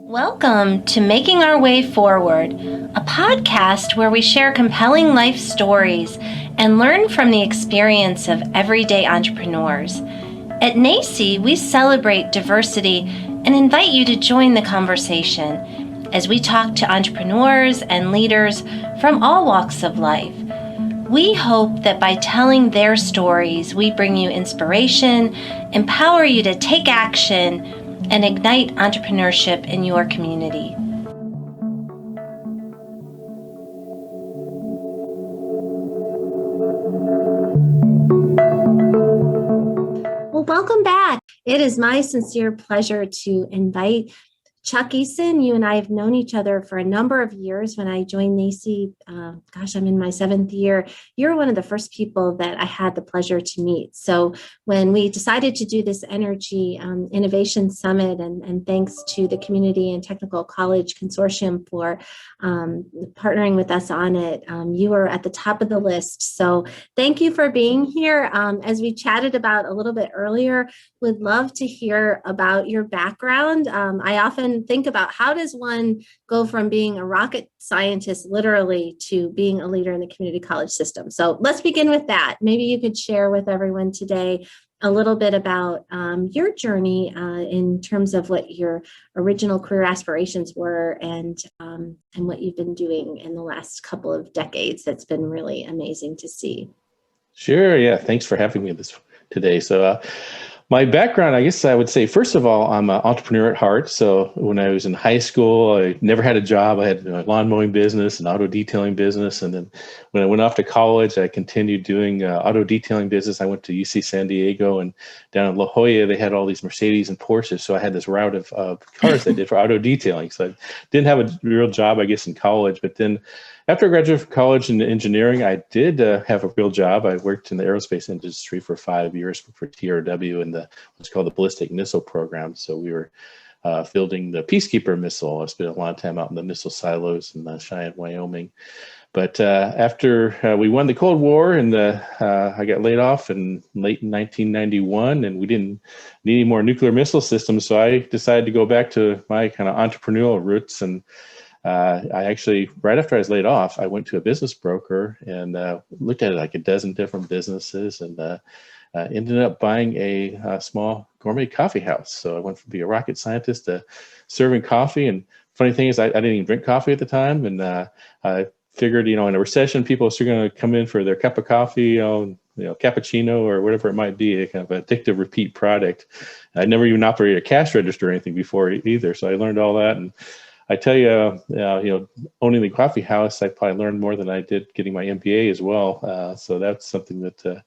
Welcome to Making Our Way Forward, a podcast where we share compelling life stories and learn from the experience of everyday entrepreneurs. At NACCE, we celebrate diversity and invite you to join the conversation as we talk to entrepreneurs and leaders from all walks of life. We hope that by telling their stories, we bring you inspiration, empower you to take action, and ignite entrepreneurship in your community. Well, welcome back. It is my sincere pleasure to invite Chuck Eason. You and I have known each other for a number of years. When I joined NACCE, I'm in my 7th year. You're one of the first people that I had the pleasure to meet. So when we decided to do this Energy Innovation Summit, and thanks to the Community and Technical College Consortium for partnering with us on it, you were at the top of the list. So thank you for being here. As we chatted about a little bit earlier, would love to hear about your background. I often think about, how does one go from being a rocket scientist literally to being a leader in the community college system? So let's begin with that. Maybe you could share with everyone today a little bit about your journey in terms of what your original career aspirations were, and what you've been doing in the last couple of decades. That's been really amazing to see. Sure. Yeah. Thanks for having me today. So my background, I guess I would say, first of all, I'm an entrepreneur at heart. So when I was in high school, I never had a job. I had a lawn mowing business, an auto detailing business. And then when I went off to college, I continued doing auto detailing business. I went to UC San Diego, and down in La Jolla, they had all these Mercedes and Porsches. So I had this route of cars I did for auto detailing. So I didn't have a real job, I guess, in college. But then after I graduated from college in engineering, I did have a real job. I worked in the aerospace industry for 5 years for TRW in what's called the ballistic missile program. So we were building the Peacekeeper missile. I spent a lot of time out in the missile silos in Cheyenne, Wyoming. But after we won the Cold War, and I got laid off in late 1991, and we didn't need any more nuclear missile systems. So I decided to go back to my kind of entrepreneurial roots. And I actually, right after I was laid off, I went to a business broker and looked at it like a dozen different businesses, and ended up buying a small gourmet coffee house. So I went from being a rocket scientist to serving coffee. And funny thing is, I didn't even drink coffee at the time. And I figured, in a recession, people are still going to come in for their cup of coffee, cappuccino or whatever it might be, a kind of addictive repeat product. I never even operated a cash register or anything before either. So I learned all that. And I tell you, owning the coffee house, I probably learned more than I did getting my MBA as well. So that's something that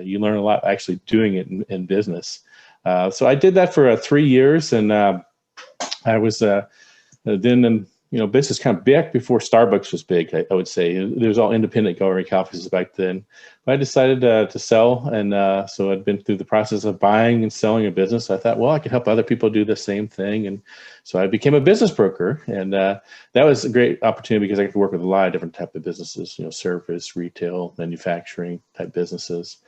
you learn a lot actually doing it in business. So I did that for 3 years, and I was then in business kind of back before Starbucks was big. I would say there was all independent gourmet coffees back then. But I decided to sell, and so I'd been through the process of buying and selling a business. I thought, well, I could help other people do the same thing, and so I became a business broker, and that was a great opportunity because I could work with a lot of different type of businesses, service, retail, manufacturing type businesses.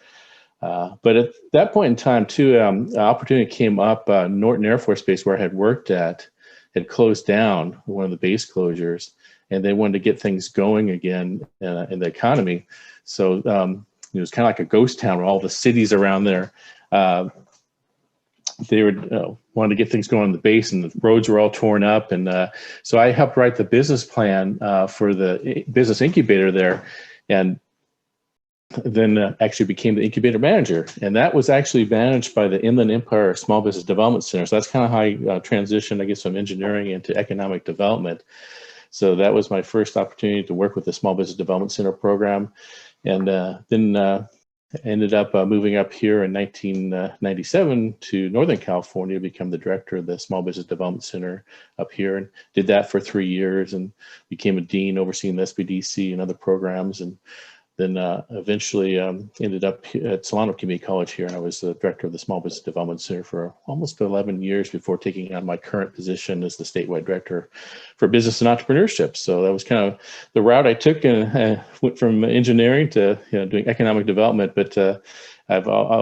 But at that point in time, too, an opportunity came up. Norton Air Force Base, where I had worked at, had closed down, one of the base closures, and they wanted to get things going again in the economy. So it was kind of like a ghost town where all the cities around there, they would wanted to get things going on the base, and the roads were all torn up. And so I helped write the business plan for the business incubator there, and then actually became the incubator manager. And that was actually managed by the Inland Empire Small Business Development Center. So that's kind of how I transitioned, I guess, from engineering into economic development. So that was my first opportunity to work with the Small Business Development Center program. And then ended up moving up here in 1997 to Northern California to become the director of the Small Business Development Center up here, and did that for 3 years, and became a dean overseeing the SBDC and other programs. And then eventually ended up at Solano Community College here, and I was the director of the Small Business Development Center for almost 11 years before taking on my current position as the statewide director for business and entrepreneurship. So that was kind of the route I took, and went from engineering to doing economic development. But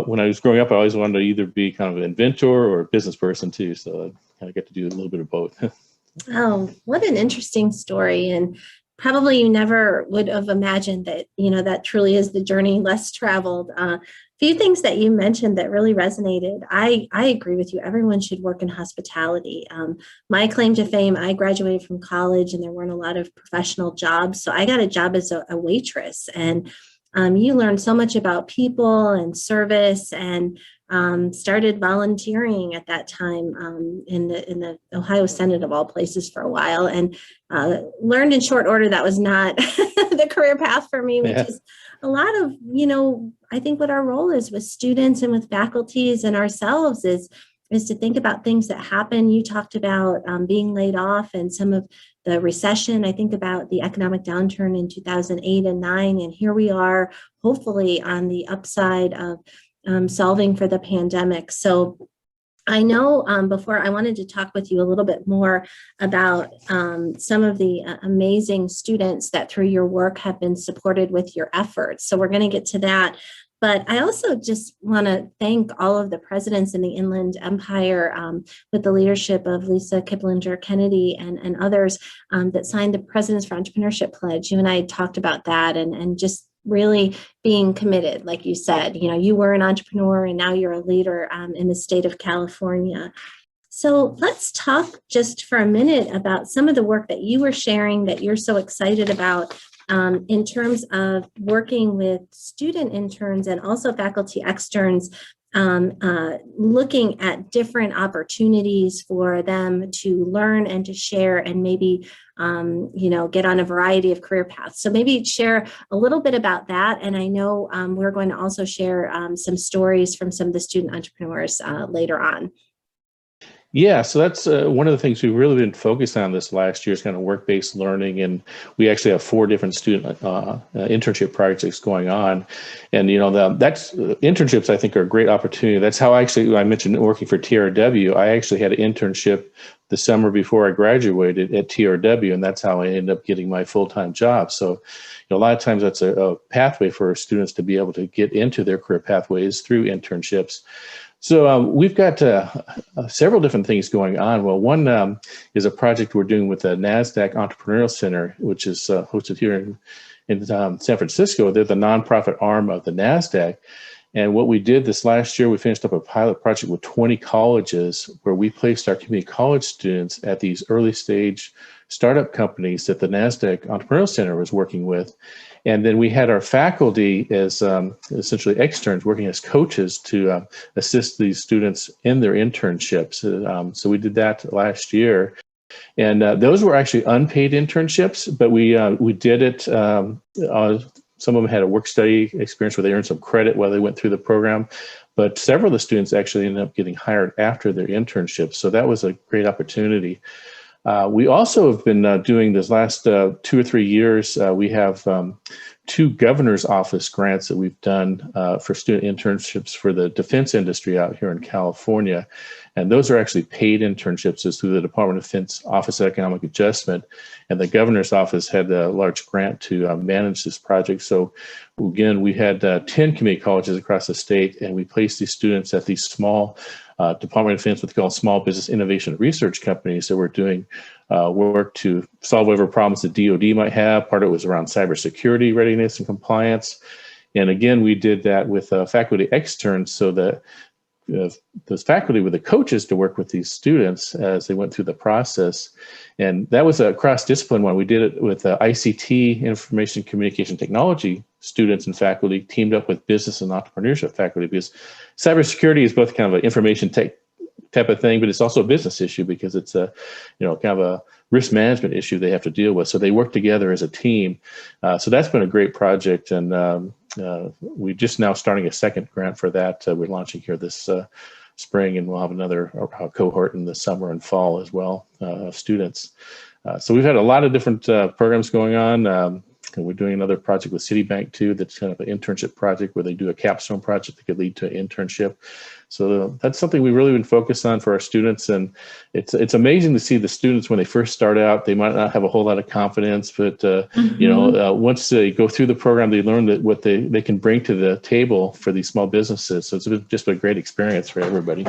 when I was growing up, I always wanted to either be kind of an inventor or a business person too. So I kind of get to do a little bit of both. Oh, what an interesting story. And probably you never would have imagined that, that truly is the journey less traveled. Few things that you mentioned that really resonated. I agree with you. Everyone should work in hospitality. My claim to fame, I graduated from college and there weren't a lot of professional jobs. So I got a job as a waitress, and you learn so much about people and service, and started volunteering at that time in the Ohio Senate of all places for a while, and learned in short order that was not the career path for me, which is a lot of, I think what our role is with students and with faculties and ourselves is to think about things that happen. You talked about being laid off and some of the recession. I think about the economic downturn in 2008 and 9, and here we are, hopefully on the upside of solving for the pandemic. So I know before I wanted to talk with you a little bit more about some of the amazing students that through your work have been supported with your efforts. So we're going to get to that. But I also just want to thank all of the presidents in the Inland Empire with the leadership of Lisa Kiplinger Kennedy and others that signed the Presidents for Entrepreneurship Pledge. You and I talked about that, and just really being committed. Like you said, you were an entrepreneur and now you're a leader in the state of California. So let's talk just for a minute about some of the work that you were sharing that you're so excited about in terms of working with student interns and also faculty externs, looking at different opportunities for them to learn and to share and maybe, get on a variety of career paths. So maybe share a little bit about that. And I know we're going to also share some stories from some of the student entrepreneurs later on. Yeah, so that's one of the things we've really been focused on this last year is kind of work-based learning, and we actually have 4 different student internship projects going on, and that's internships I think are a great opportunity. That's how I mentioned working for TRW. I actually had an internship the summer before I graduated at TRW, and that's how I ended up getting my full-time job. So a lot of times that's a pathway for students to be able to get into their career pathways through internships. So we've got several different things going on. Well, one is a project we're doing with the NASDAQ Entrepreneurial Center, which is hosted here in San Francisco. They're the nonprofit arm of the NASDAQ. And what we did this last year, we finished up a pilot project with 20 colleges where we placed our community college students at these early stage startup companies that the NASDAQ Entrepreneurial Center was working with. And then we had our faculty as essentially externs working as coaches to assist these students in their internships. So we did that last year. And those were actually unpaid internships, but we did it. Some of them had a work study experience where they earned some credit while they went through the program. But several of the students actually ended up getting hired after their internships. So that was a great opportunity. We also have been doing this last 2 or 3 years. We have 2 governor's office grants that we've done for student internships for the defense industry out here in California. And those are actually paid internships. It's through the Department of Defense Office of Economic Adjustment. And the governor's office had a large grant to manage this project. So again, we had 10 community colleges across the state, and we placed these students at these small Department of Defense, what they call small business innovation research companies that were doing work to solve whatever problems the DoD might have. Part of it was around cybersecurity readiness and compliance. And again, we did that with faculty externs so that those faculty were the coaches to work with these students as they went through the process. And that was a cross-discipline one. We did it with ICT, information communication technology students and faculty teamed up with business and entrepreneurship faculty, because cybersecurity is both kind of an information tech type of thing, but it's also a business issue because it's a, kind of a risk management issue they have to deal with. So they work together as a team. So that's been a great project. And we're just now starting a second grant for that. We're launching here this spring, and we'll have another cohort in the summer and fall as well of students. So we've had a lot of different programs going on. And we're doing another project with Citibank too. That's kind of an internship project where they do a capstone project that could lead to an internship. So that's something we've really been focused on for our students. And it's amazing to see the students when they first start out. They might not have a whole lot of confidence, but once they go through the program, they learn that what they can bring to the table for these small businesses. So it's just a great experience for everybody.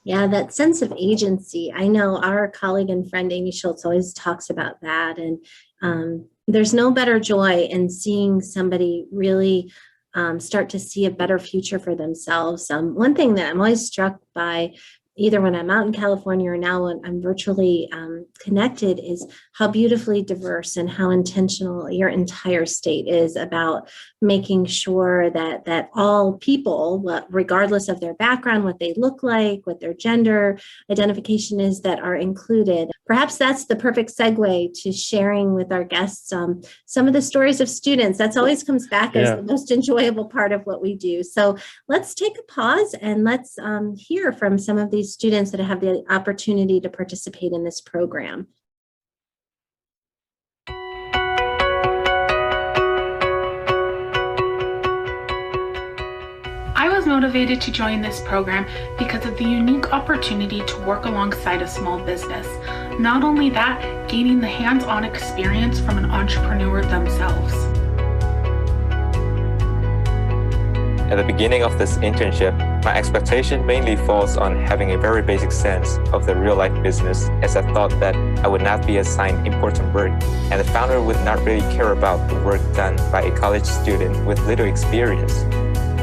Yeah, that sense of agency. I know our colleague and friend Amy Schultz always talks about that. And there's no better joy in seeing somebody really start to see a better future for themselves. One thing that I'm always struck by, either when I'm out in California or now when I'm virtually connected, is how beautifully diverse and how intentional your entire state is about making sure that all people, regardless of their background, what they look like, what their gender identification is, that are included. Perhaps that's the perfect segue to sharing with our guests some of the stories of students. That's always comes back as the most enjoyable part of what we do. So let's take a pause and let's hear from some of these students that have the opportunity to participate in this program. I was motivated to join this program because of the unique opportunity to work alongside a small business. Not only that, gaining the hands-on experience from an entrepreneur themselves. At the beginning of this internship, my expectation mainly falls on having a very basic sense of the real-life business, as I thought that I would not be assigned important work, and the founder would not really care about the work done by a college student with little experience.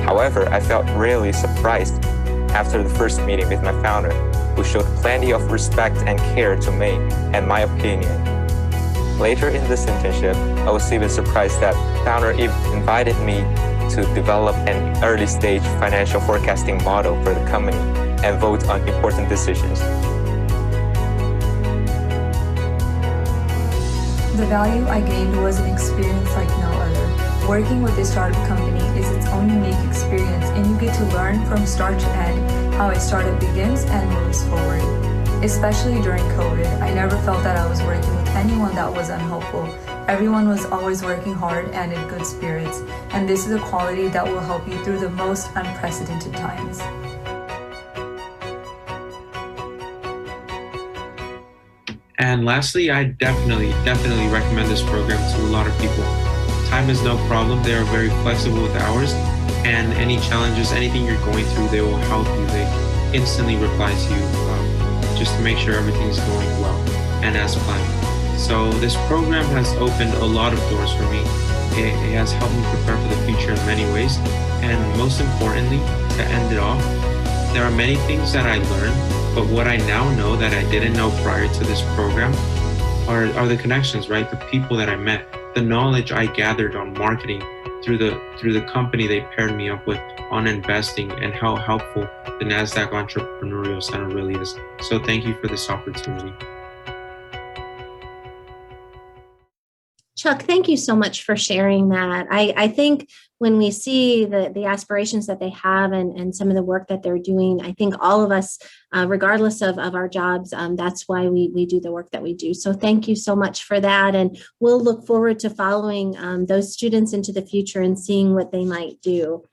However, I felt really surprised after the first meeting with my founder, who showed plenty of respect and care to me and my opinion. Later in this internship, I was even surprised that the founder invited me to develop an early-stage financial forecasting model for the company and vote on important decisions. The value I gained was an experience like no other. Working with a startup company is its own unique experience, and you get to learn from start to end how a startup begins and moves forward. Especially during COVID, I never felt that I was working with anyone that was unhelpful. Everyone was always working hard and in good spirits, and this is a quality that will help you through the most unprecedented times. And lastly, I definitely recommend this program to a lot of people. Time is no problem. They are very flexible with hours, and any challenges, anything you're going through, they will help you. They instantly reply to you just to make sure everything's going well and as planned. So this program has opened a lot of doors for me. It has helped me prepare for the future in many ways. And most importantly, to end it off, there are many things that I learned, but what I now know that I didn't know prior to this program are the connections, right? The people that I met, the knowledge I gathered on marketing through the company they paired me up with on investing, and how helpful the NASDAQ Entrepreneurial Center really is. So thank you for this opportunity. Chuck, thank you so much for sharing that. I think when we see the aspirations that they have and some of the work that they're doing, I think all of us, regardless of our jobs, that's why we do the work that we do. So thank you so much for that. And we'll look forward to following those students into the future and seeing what they might do.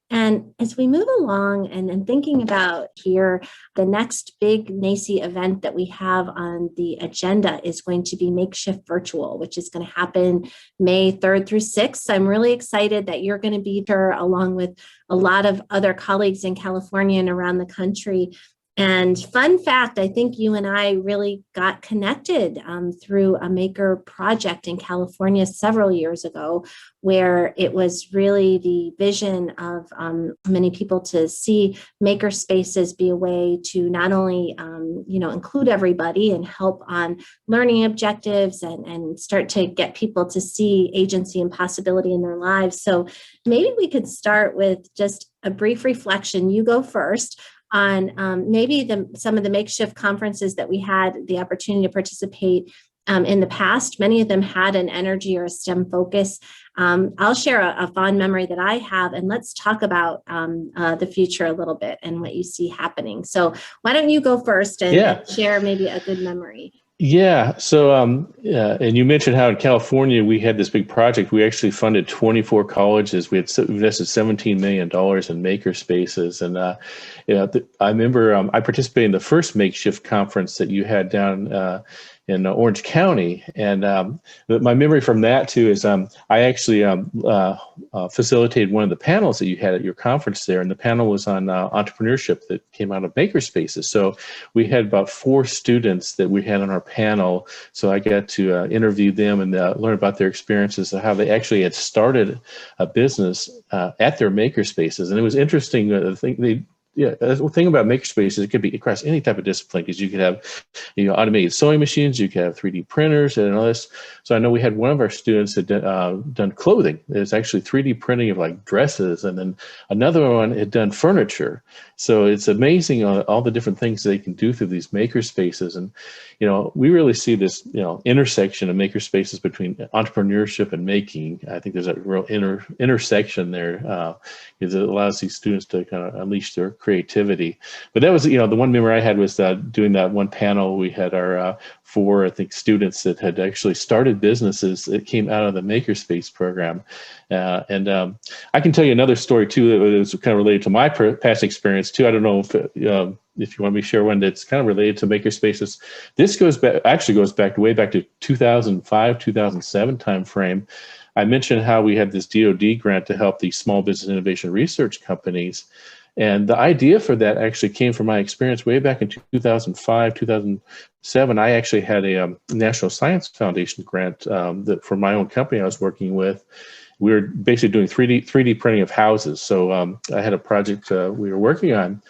And as we move along and thinking about here, the next big NACCE event that we have on the agenda is going to be Makeshift Virtual, which is going to happen May 3rd through 6th. I'm really excited that you're going to be there along with a lot of other colleagues in California and around the country. And fun fact, I think you and I really got connected through a maker project in California several years ago, where it was really the vision of many people to see Makerspaces be a way to not only include everybody and help on learning objectives and start to get people to see agency and possibility in their lives. So maybe we could start with just a brief reflection. You go first on maybe some of the makeshift conferences that we had the opportunity to participate in the past. Many of them had an energy or a STEM focus. I'll share a fond memory that I have, and let's talk about the future a little bit and what you see happening. So why don't you go first and share maybe a good memory? Yeah. So, and you mentioned how in California we had this big project. We actually funded 24 colleges. We had invested $17 million in Makerspaces. And, I remember I participated in the first makeshift conference that you had down in Orange County. And my memory from that too is I actually facilitated one of the panels that you had at your conference there, and the panel was on entrepreneurship that came out of Makerspaces. So we had about 4 students that we had on our panel. So I got to interview them and learn about their experiences and how they actually had started a business at their Makerspaces. And it was interesting. The thing about Makerspaces, it could be across any type of discipline, because you could have, automated sewing machines, you could have 3D printers and all this. So I know we had one of our students that done clothing. It's actually 3D printing of like dresses, and then another one had done furniture. So it's amazing all the different things they can do through these Makerspaces. And we really see this intersection of Makerspaces between entrepreneurship and making. I think there's a real intersection there, because it allows these students to kind of unleash their creativity. But that was, the one memory I had was doing that one panel. We had our 4, I think, students that had actually started businesses that came out of the Makerspace program. And I can tell you another story too that was kind of related to my past experience too. I don't know if you want me to share one that's kind of related to Makerspaces. This goes back way back to 2005, 2007 timeframe. I mentioned how we had this DoD grant to help these small business innovation research companies. And the idea for that actually came from my experience way back in 2005, 2007. I actually had a National Science Foundation grant that for my own company I was working with. We were basically doing 3D printing of houses. So I had a project we were working on.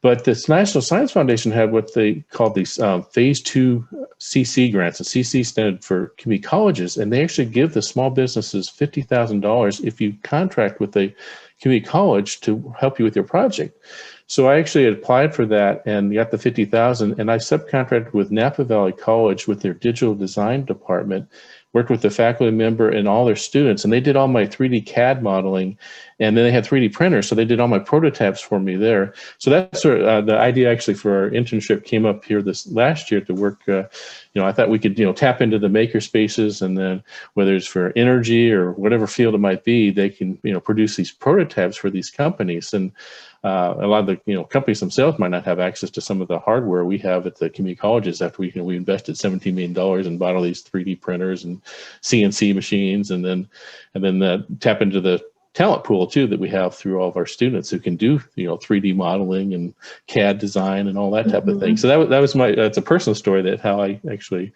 But this National Science Foundation had what they called these phase 2 CC grants. And CC stood for community colleges. And they actually give the small businesses $50,000 if you contract with a community college to help you with your project. So I actually applied for that and got the $50,000. And I subcontracted with Napa Valley College with their digital design department, worked with the faculty member and all their students, and they did all my 3D CAD modeling, and then they had 3D printers, so they did all my prototypes for me there. So that's where the idea actually for our internship came up here this last year to work. I thought we could tap into the Makerspaces, and then whether it's for energy or whatever field it might be, they can produce these prototypes for these companies. And a lot of the companies themselves might not have access to some of the hardware we have at the community colleges after we invested $17 million and bought all these 3D printers and CNC machines, and then tap into the talent pool too that we have through all of our students who can do 3D modeling and CAD design and all that type of thing. So that's a personal story that how I actually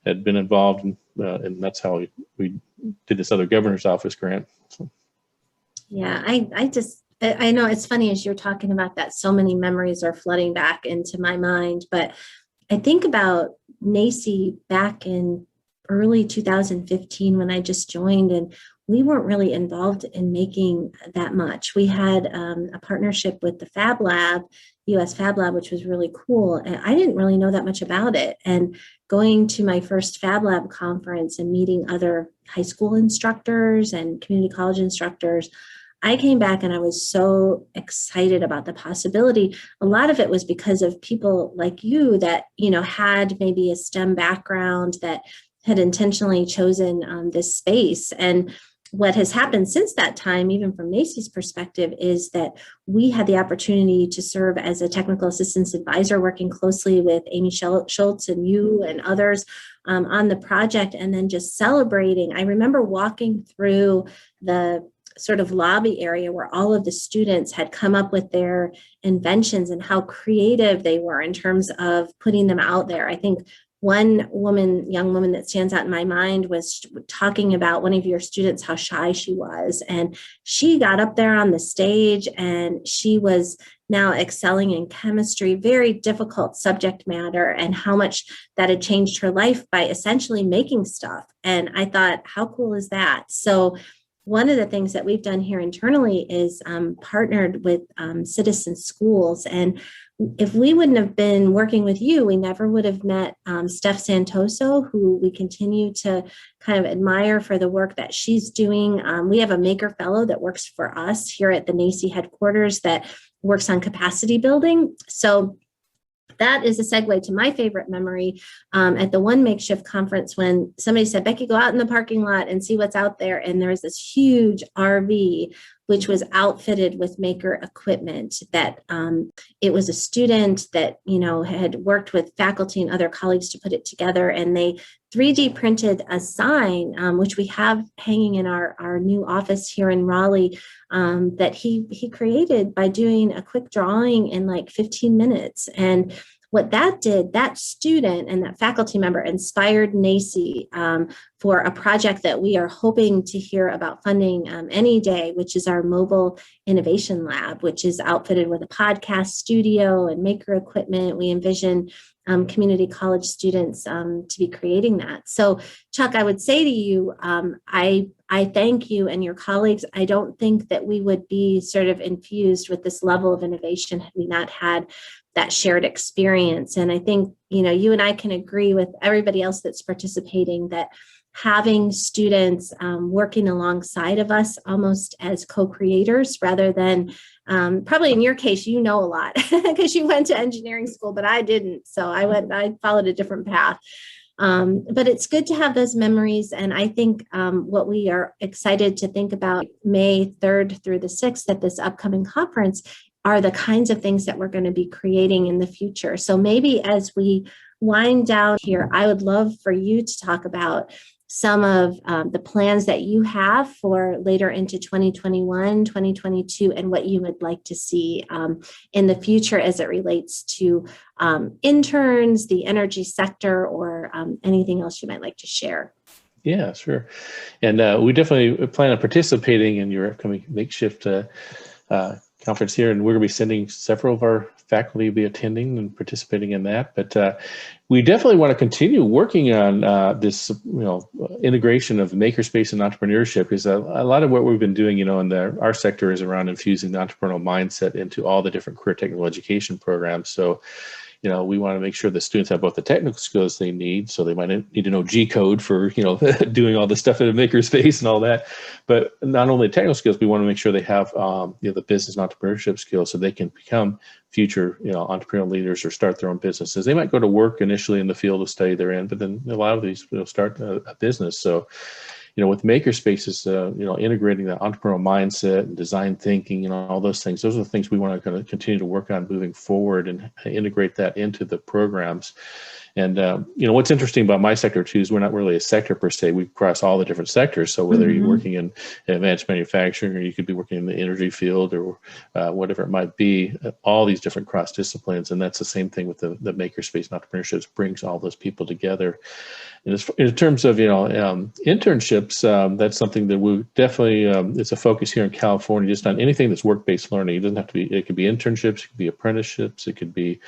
had been involved in, and that's how we did this other governor's office grant. So. Yeah, I know it's funny as you're talking about that, so many memories are flooding back into my mind, but I think about NACCE back in early 2015 when I just joined, and we weren't really involved in making that much. We had a partnership with the Fab Lab, US Fab Lab, which was really cool. And I didn't really know that much about it. And going to my first Fab Lab conference and meeting other high school instructors and community college instructors, I came back and I was so excited about the possibility. A lot of it was because of people like you that, had maybe a STEM background, that had intentionally chosen this space. And what has happened since that time, even from NACCE's perspective, is that we had the opportunity to serve as a technical assistance advisor, working closely with Amy Schultz and you and others on the project, and then just celebrating. I remember walking through the sort of lobby area where all of the students had come up with their inventions and how creative they were in terms of putting them out there. I think one young woman that stands out in my mind was talking about one of your students, how shy she was. And she got up there on the stage and she was now excelling in chemistry, very difficult subject matter, and how much that had changed her life by essentially making stuff. And I thought, how cool is that? So one of the things that we've done here internally is partnered with citizen schools. And if we wouldn't have been working with you, we never would have met Steph Santoso, who we continue to kind of admire for the work that she's doing. We have a Maker Fellow that works for us here at the NACCE headquarters that works on capacity building. So that is a segue to my favorite memory at the one makeshift conference when somebody said, Becky, go out in the parking lot and see what's out there. And there was this huge RV which was outfitted with maker equipment. That it was a student that, had worked with faculty and other colleagues to put it together, and they 3D printed a sign, which we have hanging in our new office here in Raleigh, that he created by doing a quick drawing in like 15 minutes. And what that did, that student and that faculty member inspired NACCE for a project that we are hoping to hear about funding any day, which is our mobile innovation lab, which is outfitted with a podcast studio and maker equipment. We envision community college students to be creating that. So, Chuck, I would say to you, I thank you and your colleagues. I don't think that we would be sort of infused with this level of innovation had we not had that shared experience. And I think, you and I can agree with everybody else that's participating that having students working alongside of us almost as co-creators rather than probably in your case, a lot because you went to engineering school, but I didn't. So I followed a different path. But it's good to have those memories. And I think what we are excited to think about May 3rd through the 6th at this upcoming conference are the kinds of things that we're going to be creating in the future. So maybe as we wind down here, I would love for you to talk about some of the plans that you have for later into 2021, 2022, and what you would like to see in the future as it relates to interns, the energy sector, or anything else you might like to share. Yeah, sure. And we definitely plan on participating in your upcoming Makeshift conference here, and we're going to be sending several of our faculty to be attending and participating in that. But we definitely want to continue working on this, integration of makerspace and entrepreneurship, because a lot of what we've been doing, in our sector is around infusing the entrepreneurial mindset into all the different career technical education programs. So, we want to make sure the students have both the technical skills they need. So they might need to know G code for, doing all the stuff in a makerspace and all that. But not only technical skills, we want to make sure they have, the business and entrepreneurship skills so they can become future, entrepreneurial leaders or start their own businesses. They might go to work initially in the field of study they're in, but then a lot of these start a business. So, with Makerspaces, integrating the entrepreneurial mindset and design thinking, all those things, those are the things we want to kind of continue to work on moving forward and integrate that into the programs. And, what's interesting about my sector too, is we're not really a sector per se. We cross all the different sectors. So whether you're working in advanced manufacturing, or you could be working in the energy field, or whatever it might be, all these different cross disciplines. And that's the same thing with the Makerspace and Entrepreneurship, brings all those people together. And in terms of, internships, that's something that we definitely, it's a focus here in California, just on anything that's work-based learning. It doesn't have to be, it could be internships, it could be apprenticeships, it could be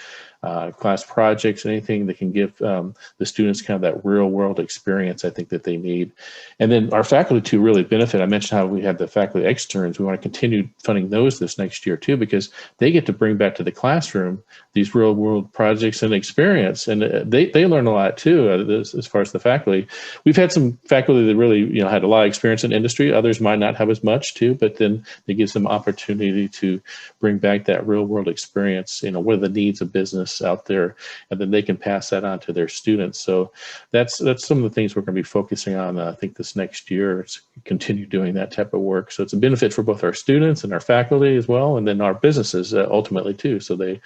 class projects, anything that can give the students kind of that real world experience I think that they need. And then our faculty too really benefit. I mentioned how we had the faculty externs. We want to continue funding those this next year too, because they get to bring back to the classroom these real world projects and experience. And they learn a lot too, as far as the faculty. We've had some faculty that really had a lot of experience in industry. Others might not have as much too, but then it gives them opportunity to bring back that real world experience. What are the needs of business out there, and then they can pass that on to their students. So that's some of the things we're going to be focusing on, I think, this next year, is continue doing that type of work. So it's a benefit for both our students and our faculty as well, and then our businesses ultimately too. So they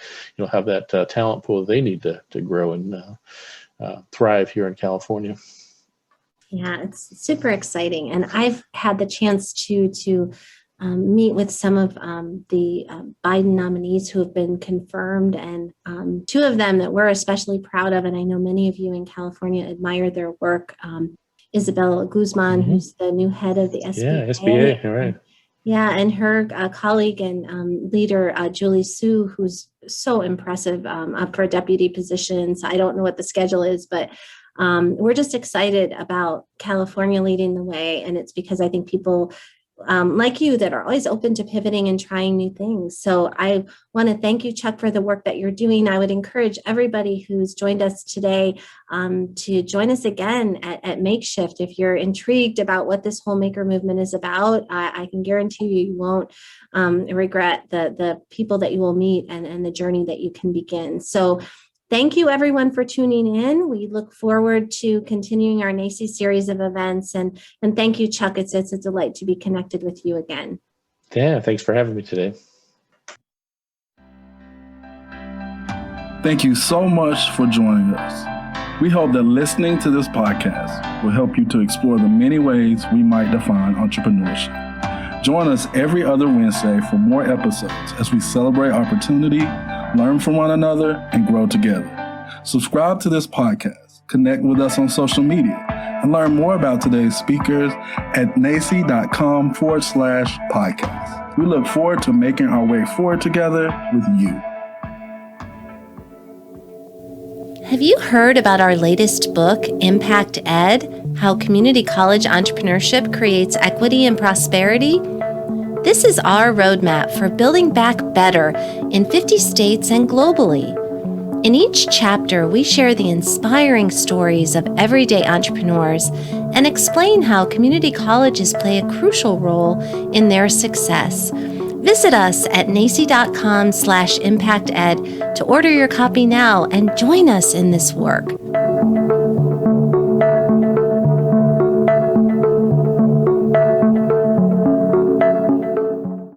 have that talent pool they need to grow and thrive here in California. Yeah, it's super exciting. And I've had the chance to meet with some of the Biden nominees who have been confirmed, and two of them that we're especially proud of, and I know many of you in California admire their work. Isabella Guzman, who's the new head of the SBA. Yeah, SBA, all right. Yeah, and her colleague and leader, Julie Su, who's so impressive, up for a deputy position. So I don't know what the schedule is, but we're just excited about California leading the way. And it's because I think people like you that are always open to pivoting and trying new things. So I want to thank you, Chuck, for the work that you're doing. I would encourage everybody who's joined us today to join us again at Makeshift. If you're intrigued about what this whole maker movement is about, I can guarantee you won't regret the people that you will meet and the journey that you can begin. So thank you, everyone, for tuning in. We look forward to continuing our NACCE series of events. And thank you, Chuck. It's a delight to be connected with you again. Yeah, thanks for having me today. Thank you so much for joining us. We hope that listening to this podcast will help you to explore the many ways we might define entrepreneurship. Join us every other Wednesday for more episodes as we celebrate opportunity, learn from one another, and grow together. Subscribe to this podcast, connect with us on social media, and learn more about today's speakers at NACCE.com/podcast. We look forward to making our way forward together with you. Have you heard about our latest book, Impact Ed: How Community College Entrepreneurship Creates Equity and Prosperity? This is our roadmap for building back better in 50 states and globally. In each chapter, we share the inspiring stories of everyday entrepreneurs and explain how community colleges play a crucial role in their success. Visit us at NACCE.com/impacted to order your copy now and join us in this work.